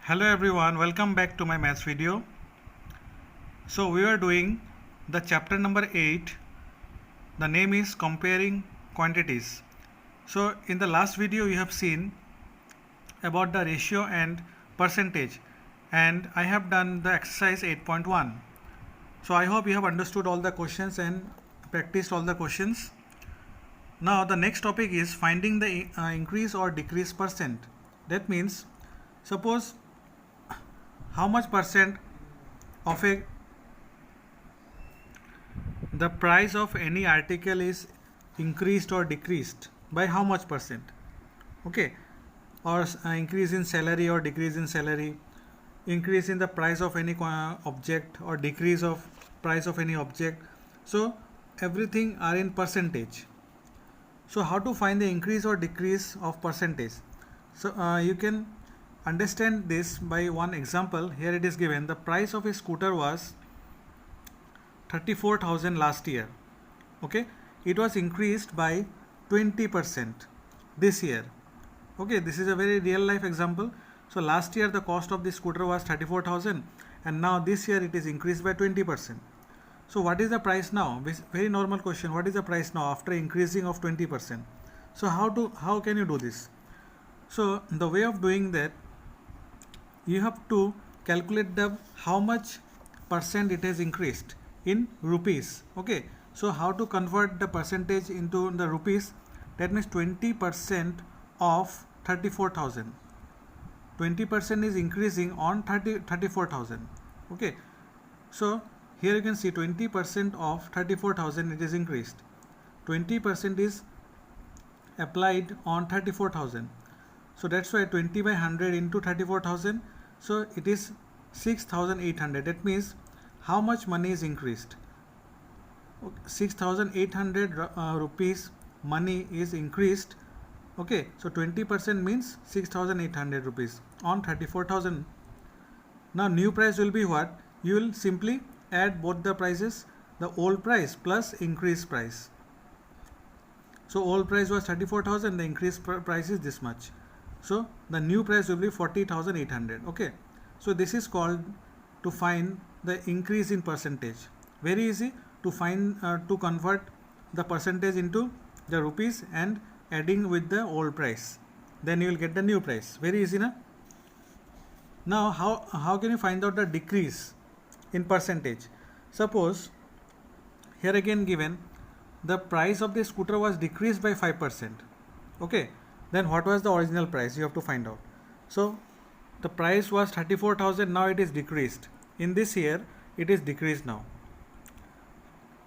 Hello everyone, welcome back to my maths video. So we are doing the chapter number 8. The name is comparing quantities. So in the last video you have seen about the ratio and percentage, and I have done the exercise 8.1. So I hope you have understood all the questions and practiced all the questions. Now the next topic is finding the increase or decrease percent. That means suppose how much percent of the price of any article is increased or decreased by how much percent, okay, or increase in salary or decrease in salary, increase in the price of any object or decrease of price of any object. So everything are in percentage. So how to find the increase or decrease of percentage? So you can understand this by one example. Here it is given the price of a scooter was 34,000 last year. Okay, it was increased by 20% this year. Okay, this is a very real life example. So last year the cost of this scooter was 34,000 and now this year it is increased by 20%. So what is the price now? Very normal question. What is the price now after increasing of 20%? So how can you do this? So the way of doing that, you have to calculate the how much percent it has increased in rupees. Okay, so how to convert the percentage into the rupees? That means 20% of 34,000. 20% is increasing on 34,000. Okay, so here you can see 20% of 34,000 it is increased. 20% is applied on 34,000. So that's why 20 by 100 into 34,000. So it is 6,800. That means how much money is increased? 6,800 rupees money is increased. Okay, so 20% means 6,800 rupees on 34,000. Now new price will be what? You will simply add both the prices, the old price plus increased price. So old price was 34,000, the increased price is this much. So the new price will be 40,800. Okay, so this is called to find the increase in percentage. Very easy to find, to convert the percentage into the rupees and adding with the old price, then you will get the new price. Very easy, na? Now how can you find out the decrease in percentage? Suppose here again given the price of the scooter was decreased by 5%. Okay, then what was the original price? You have to find out. So the price was 34,000, now it is decreased. In this year it is decreased now.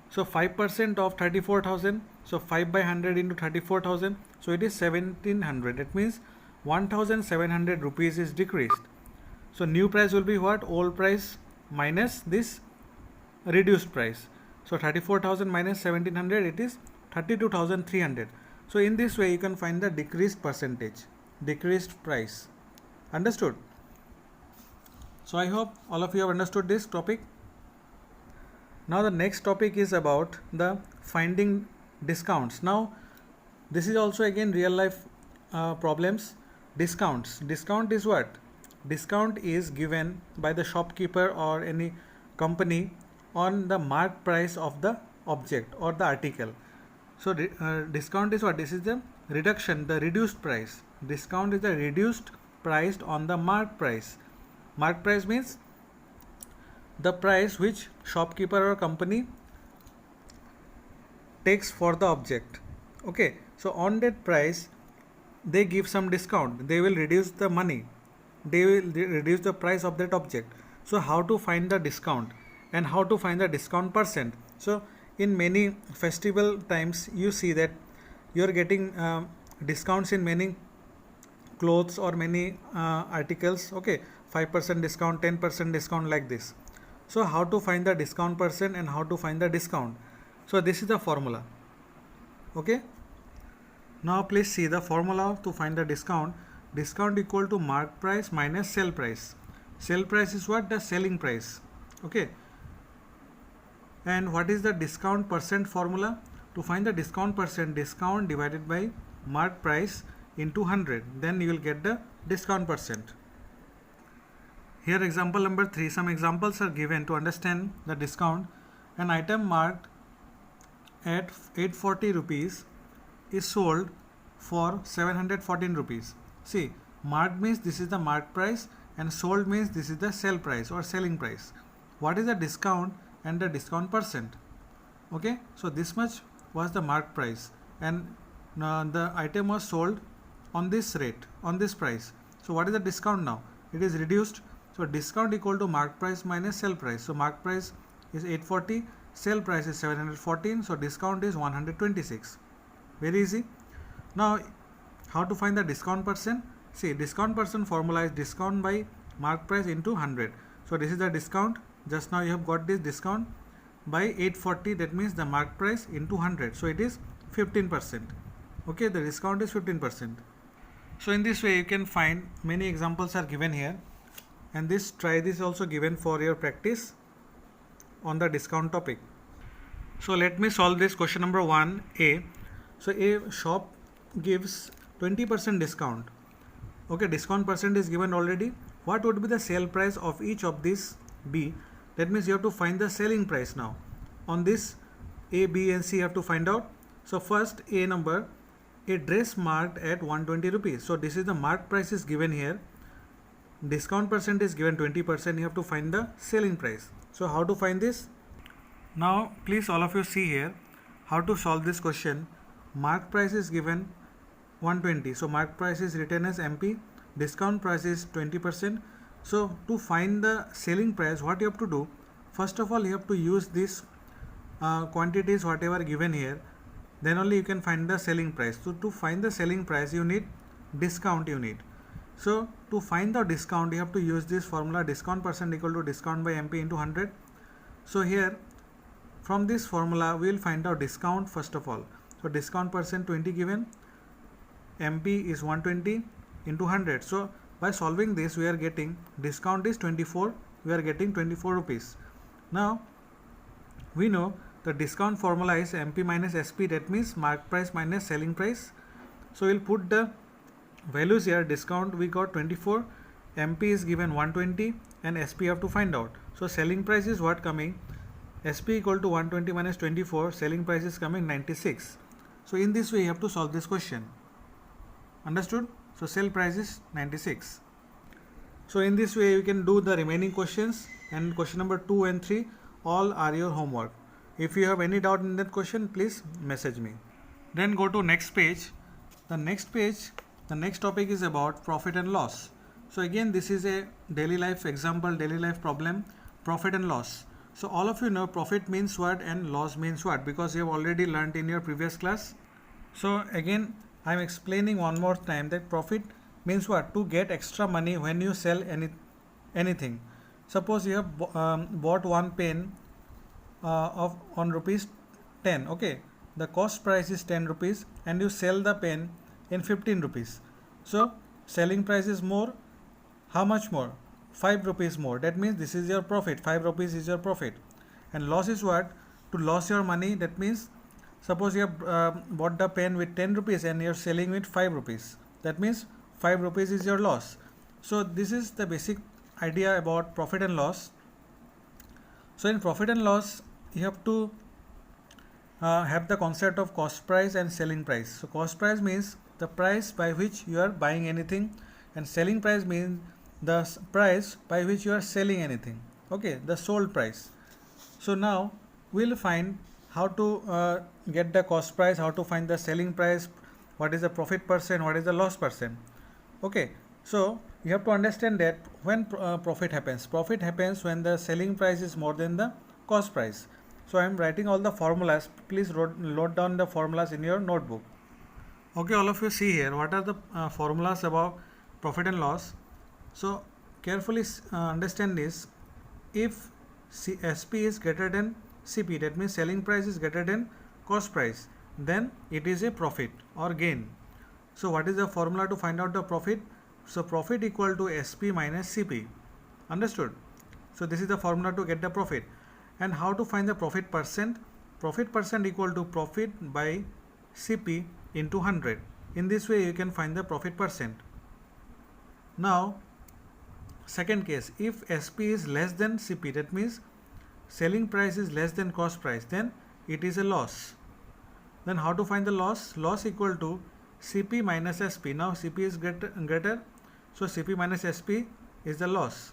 So 5% of 34,000, so 5 by 100 into 34,000, so it is 1,700. It means 1,700 rupees is decreased. So new price will be what? Old price minus this reduced price. So 34,000 minus 1,700, it is 32,300. So in this way you can find the decreased percentage, decreased price. Understood? So I hope all of you have understood this topic. Now the next topic is about the finding discounts. Now this is also again real life problems. Discounts. Discount is what? Discount is given by the shopkeeper or any company on the marked price of the object or the article. So discount is what? This is the reduction, the reduced price. Discount is the reduced price on the marked price. Marked price means the price which shopkeeper or company takes for the object. Okay, so on that price they give some discount. They will reduce the money. They will reduce the price of that object. So how to find the discount and how to find the discount percent? So in many festival times you see that you are getting discounts in many clothes or many articles. Okay, 5% discount, 10% discount, like this. So how to find the discount percent and how to find the discount? So this is the formula. Okay, now please see the formula to find the discount. Discount equal to mark price minus sell price. Sell price is what? The selling price. Okay, and what is the discount percent formula? To find the discount percent, discount divided by mark price into 100, then you will get the discount percent. Here example number 3, some examples are given to understand the discount. An item marked at 840 rupees is sold for 714 rupees. See, marked means this is the marked price and sold means this is the sell price or selling price. What is the discount and the discount percent? Okay, so this much was the marked price and the item was sold on this rate, on this price. So what is the discount now? It is reduced. So discount equal to marked price minus sell price. So marked price is 840, sell price is 714, so discount is 126. Very easy. Now how to find the discount percent? See, discount percent formula is discount by marked price into 100. So this is the discount. Just now you have got this discount by 840, that means the marked price into 100. So it is 15%. Okay, the discount is 15%. So in this way you can find many examples are given here, and this also given for your practice on the discount topic. So let me solve this question number 1a. So a shop gives 20% discount. Okay, discount percent is given already. What would be the sale price of each of these B? That means you have to find the selling price now. On this A, B and C you have to find out. So first A number, a dress marked at 120 rupees. So this is the marked price is given here. Discount percent is given 20%. You have to find the selling price. So how to find this? Now please all of you see here how to solve this question. Marked price is given 120. So marked price is written as MP. Discount price is 20%. So to find the selling price, what you have to do? First of all, you have to use this quantities whatever given here. Then only you can find the selling price. So to find the selling price, you need discount. So to find the discount, you have to use this formula, discount percent equal to discount by MP into 100. So here from this formula we will find out discount first of all. So discount percent 20 given, MP is 120 into 100. So by solving this we are getting discount is 24. We are getting 24 rupees. Now we know the discount formula is MP minus SP, that means marked price minus selling price. So we'll put the values here. Discount we got 24, MP is given 120 and SP have to find out. So selling price is what coming? SP equal to 120 minus 24, selling price is coming 96. So in this way you have to solve this question. Understood? So sell price is 96. So in this way you can do the remaining questions, and question number 2 and 3 all are your homework. If you have any doubt in that question, please message me. Then go to next page. The next topic is about profit and loss. So again this is a daily life example, daily life problem, profit and loss. So all of you know profit means what and loss means what, because you have already learnt in your previous class. So again I am explaining one more time that profit means what? To get extra money when you sell anything. Suppose you have bought one pen on rupees 10. Okay, the cost price is 10 rupees and you sell the pen in 15 rupees. So selling price is more. How much more? 5 rupees more. That means this is your profit. 5 rupees is your profit. And loss is what? To lose your money. That means suppose you have bought the pen with 10 rupees and you are selling with 5 rupees. That means 5 rupees is your loss. So this is the basic idea about profit and loss. So in profit and loss you have to have the concept of cost price and selling price. So cost price means the price by which you are buying anything, and selling price means the price by which you are selling anything. Okay, the sold price. So now we'll find how to get the cost price, how to find the selling price, what is the profit percent, what is the loss percent. Okay, so you have to understand that when profit happens when the selling price is more than the cost price. So I am writing all the formulas. Please load down the formulas in your notebook. Okay, all of you see here what are the formulas about profit and loss. So carefully understand this. If SP is greater than CP, that means selling price is greater than cost price, then it is a profit or gain. So what is the formula to find out the profit? So profit equal to SP minus CP. Understood? So this is the formula to get the profit. And how to find the profit percent? Profit percent equal to profit by CP into 100. In this way you can find the profit percent. Now second case, if SP is less than CP, that means selling price is less than cost price, then it is a loss. Then how to find the loss? Loss equal to CP minus SP. Now CP is greater, so CP minus SP is the loss.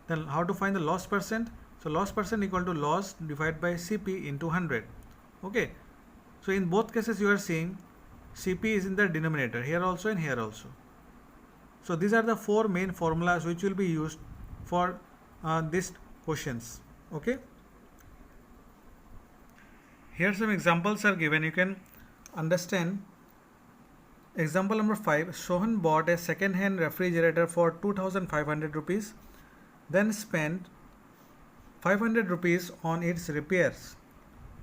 Then how to find the loss percent? So loss percent equal to loss divided by CP into 100. Okay. So in both cases you are seeing CP is in the denominator, here also and here also. So these are the four main formulas which will be used for these questions. Okay. Here some examples are given. You can understand. Example number 5. Sohan bought a second-hand refrigerator for 2,500 rupees, then spent 500 rupees on its repairs.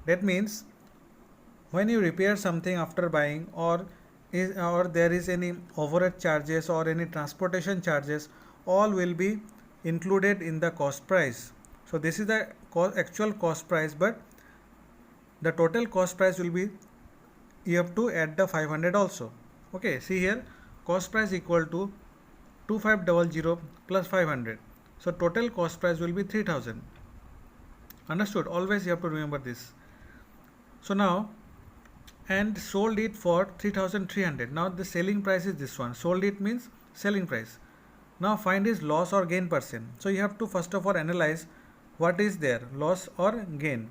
That means when you repair something after buying, or there is any overhead charges or any transportation charges, all will be included in the cost price. So this is the actual cost price, but the total cost price will be, you have to add the 500 also. Okay, see here, cost price equal to 2500 plus 500. So total cost price will be 3000. Understood? Always you have to remember this. So now, and sold it for 3300. Now the selling price is this one. Sold it means selling price. Now find his loss or gain percent. So you have to first of all analyze what is there, loss or gain.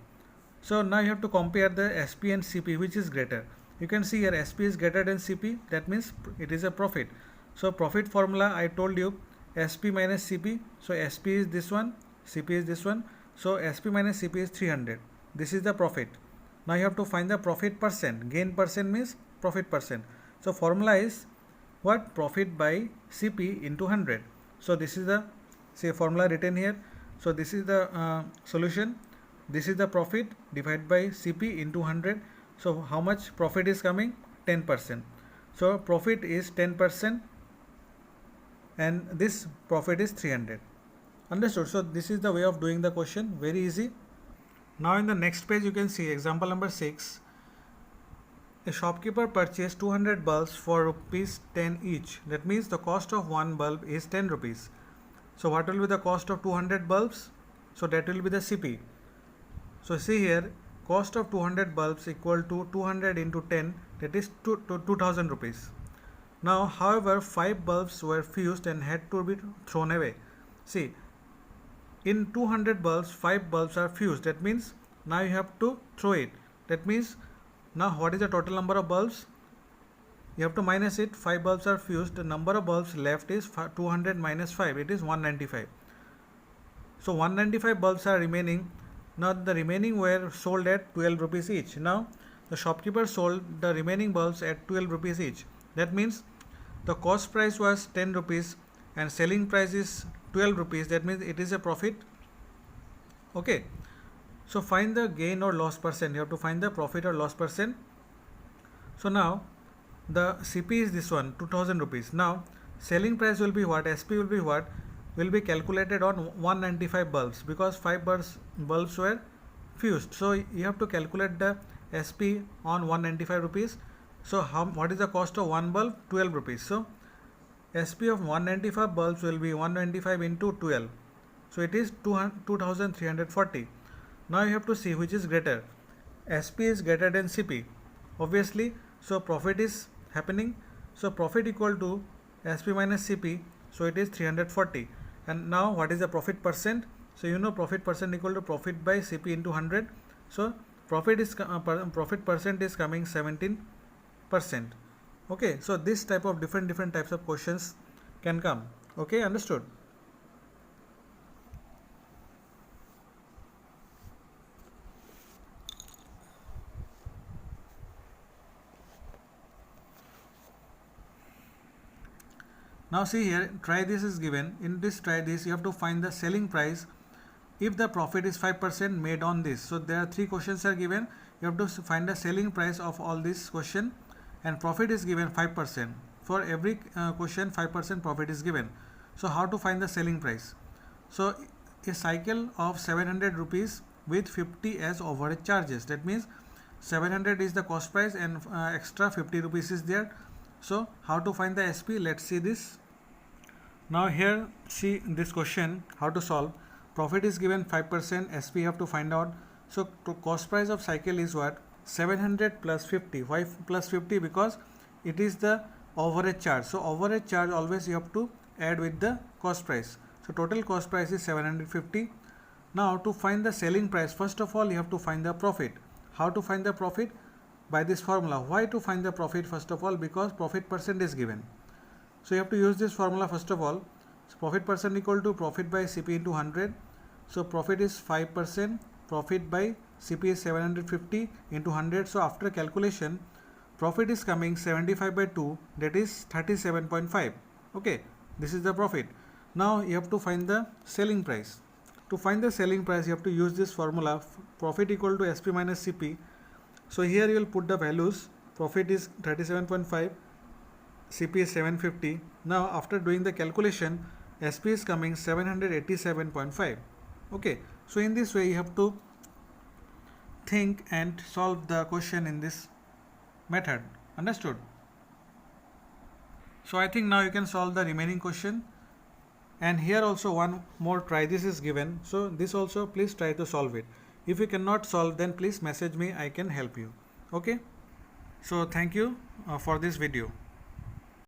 So now you have to compare the SP and CP, which is greater. You can see here SP is greater than CP, that means it is a profit. So profit formula I told you, SP minus CP. So SP is this one, CP is this one. So SP minus CP is 300. This is the profit. Now you have to find the profit percent. Gain percent means profit percent. So formula is what? Profit by CP into 100. So this is the formula written here. So this is the solution. This is the profit divided by CP into 100. So how much profit is coming? 10%. So profit is 10% and this profit is 300. Understood? So this is the way of doing the question. Very easy. Now in the next page you can see example number 6. A shopkeeper purchased 200 bulbs for rupees 10 each. That means the cost of one bulb is 10 rupees. So what will be the cost of 200 bulbs? So that will be the CP. So see here, cost of 200 bulbs equal to 200 into 10, that is 2000 rupees. Now however 5 bulbs were fused and had to be thrown away. See, in 200 bulbs 5 bulbs are fused, that means now you have to throw it. That means now what is the total number of bulbs? You have to minus it. 5 bulbs are fused, the number of bulbs left is 200 minus 5, it is 195. So 195 bulbs are remaining. Now the remaining were sold at 12 rupees each. Now the shopkeeper sold the remaining bulbs at 12 rupees each. That means the cost price was 10 rupees and selling price is 12 rupees. That means it is a profit. Okay. So find the gain or loss percent. You have to find the profit or loss percent. So now the CP is this one, 2000 rupees. Now selling price will be what? SP will be what? Will be calculated on 195 bulbs because 5 bulbs were fused. So you have to calculate the SP on 195 rupees. So what is the cost of one bulb? 12 rupees. So SP of 195 bulbs will be 195 into 12. So it is 2340. Now you have to see which is greater. SP is greater than CP. Obviously, so profit is happening. So profit equal to SP minus CP. So it is 340. And now what is the profit percent? So you know profit percent equal to profit by CP into 100. So profit percent is coming 17%. Okay, so this type of different types of questions can come. Okay, understood? Now see here, try this is given. In this try this, you have to find the selling price if the profit is 5% made on this. So there are 3 questions are given. You have to find the selling price of all this question and profit is given 5%. For every question 5% profit is given. So how to find the selling price? So a cycle of 700 rupees with 50 as overhead charges. That means 700 is the cost price and extra 50 rupees is there. So how to find the SP? Let's see this. Now here see this question how to solve. Profit is given 5%, SP have to find out. So cost price of cycle is what? 700 plus 50. Why plus 50? Because it is the overhead charge. So overhead charge always you have to add with the cost price. So total cost price is 750. Now to find the selling price, first of all you have to find the profit. How to find the profit? By this formula. Why to find the profit? First of all, because profit percent is given. So you have to use this formula first of all. So profit percent equal to profit by CP into 100. So profit is 5%, profit by CP is 750 into 100. So after calculation, profit is coming 75 by 2, that is 37.5. Okay, this is the profit. Now you have to find the selling price. To find the selling price, you have to use this formula, profit equal to SP minus CP. So here you will put the values. Profit is 37.5, CP is 750. Now after doing the calculation, SP is coming 787.5. Okay, so in this way you have to think and solve the question in this method. Understood? So I think now you can solve the remaining question. And here also one more try this is given. So this also please try to solve it. If you cannot solve, then please message me, I can help you. Okay, so thank you for this video.